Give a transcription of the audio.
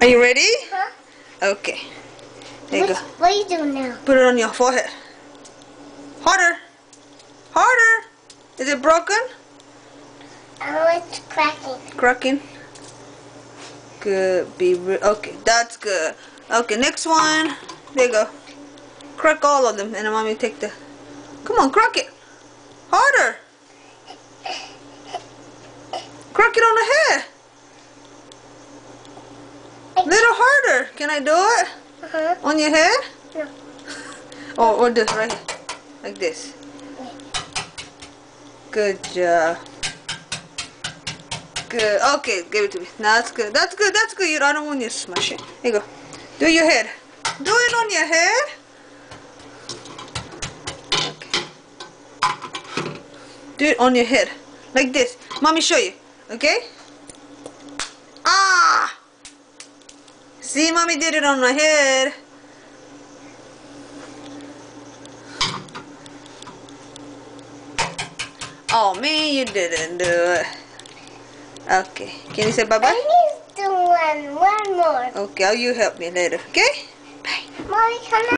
Are you ready? Huh? Okay. There you go. What are you doing now? Put it on your forehead. Harder. Harder. Is it broken? Oh, it's cracking. Cracking. Good. Okay, that's good. Okay, next one. There you go. Crack all of them, and then mommy take the. Come on, crack it. Harder. Crack it on the head. Little harder. Can I do it? On your head? No. Or this right here. Like this. Good job. Good. Okay, give it to me. Now that's good. That's good. That's good. I don't want you to smash it. Here you go. Do your head. Do it on your head. Okay. Do it on your head. Like this. Mommy show you. Okay? Ah! See, mommy did it on my head. Oh man, you didn't do it. Okay. Can you say bye-bye? I need to do one more. Okay, you help me later. Okay? Bye. Mommy, can I?